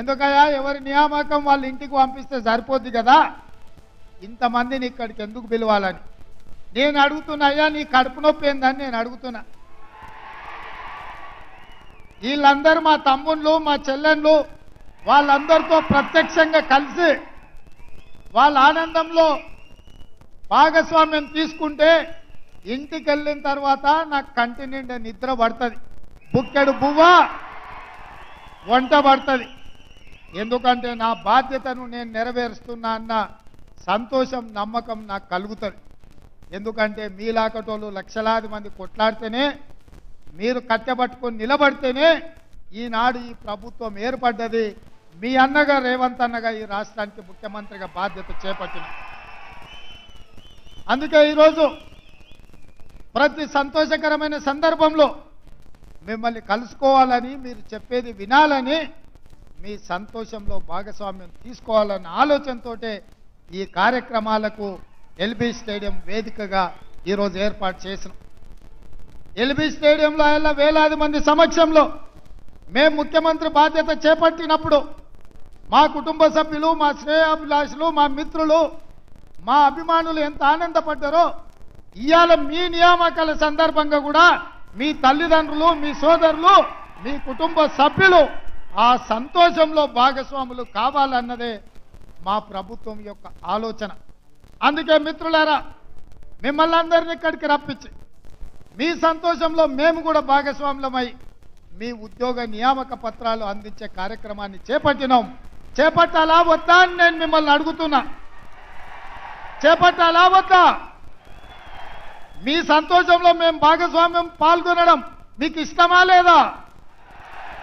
ఎందుకయ్యా ఎవరి నియామకం వాళ్ళ ఇంటికి పంపిస్తే సరిపోద్ది కదా, ఇంతమందిని ఇక్కడికి ఎందుకు పిలవాలని నేను అడుగుతున్నా. అయ్యా నీ కడుపు నొప్పి ఏందని నేను అడుగుతున్నా. వీళ్ళందరూ మా తమ్ముళ్ళు మా చెల్లెళ్ళు వాళ్ళందరితో ప్రత్యక్షంగా కలిసి వాళ్ళ ఆనందంలో భాగస్వామ్యం తీసుకుంటే ఇంటికి వెళ్ళిన తర్వాత నాకు కంటి నిండా నిద్ర పడుతుంది, బుక్కెడు బువ్వ వంట పడుతుంది. ఎందుకంటే నా బాధ్యతను నేను నెరవేరుస్తున్నా అన్న సంతోషం నమ్మకం నాకు కలుగుతుంది. ఎందుకంటే మీలాకటోళ్ళు లక్షలాది మంది కొట్లాడితేనే, మీరు కట్టెబట్టుకొని నిలబడితేనే ఈనాడు ఈ ప్రభుత్వం ఏర్పడ్డది. మీ అన్నగా రేవంత్ అన్నగా ఈ రాష్ట్రానికి ముఖ్యమంత్రిగా బాధ్యత చేపట్టిన. అందుకే ఈరోజు ప్రతి సంతోషకరమైన సందర్భంలో మిమ్మల్ని కలుసుకోవాలని, మీరు చెప్పేది వినాలని, మీ సంతోషంలో భాగస్వామ్యం తీసుకోవాలన్న ఆలోచనతోటే ఈ కార్యక్రమాలకు ఎల్బీ స్టేడియం వేదికగా ఈరోజు ఏర్పాటు చేసినాం. ఎల్బీ స్టేడియంలో ఎలా వేలాది మంది సమక్షంలో మేము ముఖ్యమంత్రి బాధ్యత చేపట్టినప్పుడు మా కుటుంబ సభ్యులు, మా శ్రేయాభిలాషులు, మా మిత్రులు, మా అభిమానులు ఎంత ఆనందపడ్డారో, ఇవాళ మీ నియామకాల సందర్భంగా కూడా మీ తల్లిదండ్రులు, మీ సోదరులు, మీ కుటుంబ సభ్యులు ఆ సంతోషంలో భాగస్వాములు కావాలన్నదే మా ప్రభుత్వం యొక్క ఆలోచన. అందుకే మిత్రులారా, మిమ్మల్ని అందరినీ ఇక్కడికి రప్పించి మీ సంతోషంలో మేము కూడా భాగస్వాములమై మీ ఉద్యోగ నియామక పత్రాలు అందించే కార్యక్రమాన్ని చేపట్టినాం. చేపట్టాలా వద్దా అని నేను మిమ్మల్ని అడుగుతున్నా. చేపట్టాలా వద్దా? మీ సంతోషంలో మేము భాగస్వామ్యం పాల్గొనడం మీకు ఇష్టమా లేదా?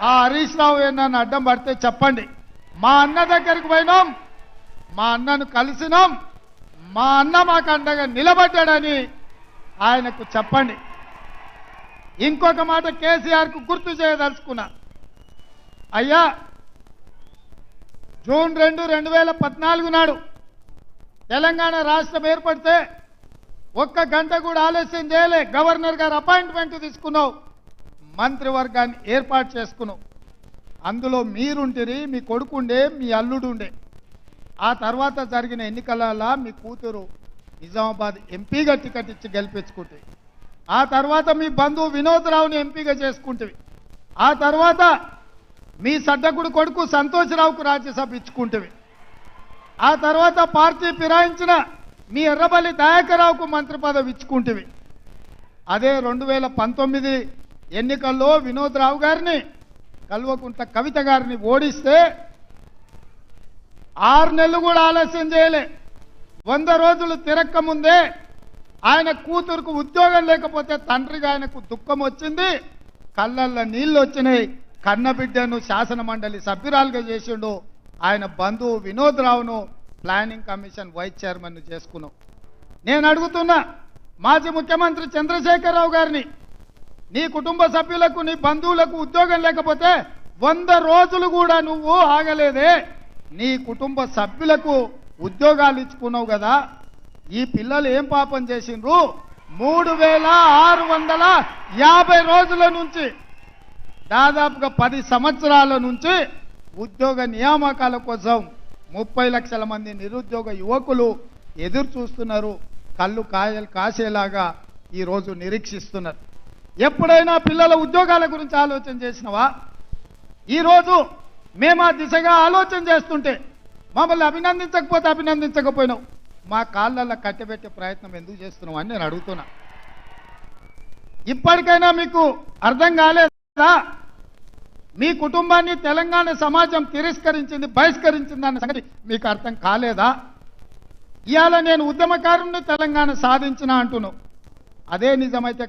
ఆ హరీష్ రావు నన్ను అడ్డం పడితే చెప్పండి. మా అన్న దగ్గరికి పోయినాం, మా అన్నను కలిసినాం, మా అన్న మాకు అండగా నిలబడ్డాడని ఆయనకు చెప్పండి. ఇంకొక మాట కేసీఆర్కు గుర్తు చేయదలుచుకున్నా. అయ్యా జూన్ 2, 2014 నాడు తెలంగాణ రాష్ట్రం ఏర్పడితే ఒక్క గంట కూడా ఆలస్యం చేయలే. గవర్నర్ గారు అపాయింట్మెంట్ తీసుకున్నావు, మంత్రివర్గాన్ని ఏర్పాటు చేసుకున్నావు. అందులో మీరుంటిరి, మీ కొడుకుండే, మీ అల్లుడుండే. ఆ తర్వాత జరిగిన ఎన్నికలలో మీ కూతురు నిజామాబాద్ ఎంపీగా టికెట్ ఇచ్చి గెలిపించుకుంటే, ఆ తర్వాత మీ బంధువు వినోద్ రావుని ఎంపీగా చేసుకుంటేవి, ఆ తర్వాత మీ సడ్డకుడు కొడుకు సంతోష్ రావుకు రాజ్యసభ ఇచ్చుకుంటేవి, ఆ తర్వాత పార్టీ ఫిరాయించిన మీ ఎర్రబల్లి దయాకర్రావుకు మంత్రి పదవి ఇచ్చుకుంటేవి. అదే 2019 ఎన్నికల్లో వినోద్ రావు గారిని, కల్వకుంట్ల కవిత గారిని ఓడిస్తే 6 నెలలు కూడా ఆలస్యం చేయలే. 100 రోజులు తిరక్క ముందే ఆయన కూతురుకు ఉద్యోగం లేకపోతే తండ్రిగా ఆయనకు దుఃఖం వచ్చింది, కళ్ళల్లో నీళ్లు వచ్చినాయి. కన్నబిడ్డను శాసన మండలి సభ్యురాలుగా చేసిండు. ఆయన బంధువు వినోద్ రావును ప్లానింగ్ కమిషన్ వైస్ చైర్మన్ చేసుకున్నావు. నేను అడుగుతున్నా మాజీ ముఖ్యమంత్రి చంద్రశేఖరరావు గారిని, నీ కుటుంబ సభ్యులకు, నీ బంధువులకు ఉద్యోగం లేకపోతే 100 రోజులు కూడా నువ్వు ఆగలేదే, నీ కుటుంబ సభ్యులకు ఉద్యోగాలు ఇచ్చుకున్నావు కదా. ఈ పిల్లలు ఏం పాపం చేసిండ్రు? 3650 రోజుల నుంచి, దాదాపుగా 10 సంవత్సరాల నుంచి ఉద్యోగ నియామకాల కోసం 30 లక్షల మంది నిరుద్యోగ యువకులు ఎదురు చూస్తున్నారు. కళ్ళు కాయలు కాసేలాగా ఈరోజు నిరీక్షిస్తున్నారు. ఎప్పుడైనా పిల్లల ఉద్యోగాల గురించి ఆలోచన చేసినవా? ఈరోజు మేము ఆ దిశగా ఆలోచన చేస్తుంటే మమ్మల్ని అభినందించకపోతే అభినందించకపోయినావు, మా కాళ్ళల్లో కట్టబెట్టే ప్రయత్నం ఎందుకు చేస్తున్నావు అని నేను అడుగుతున్నా. ఇప్పటికైనా మీకు అర్థం కాలేదా? మీ కుటుంబాన్ని తెలంగాణ సమాజం తిరస్కరించింది, బహిష్కరించింది అన్న సంగతి మీకు అర్థం కాలేదా? ఇవాళ నేను ఉద్యమకారుణ్ణి తెలంగాణ సాధించిన అంటున్నావు. అదే నిజమైతే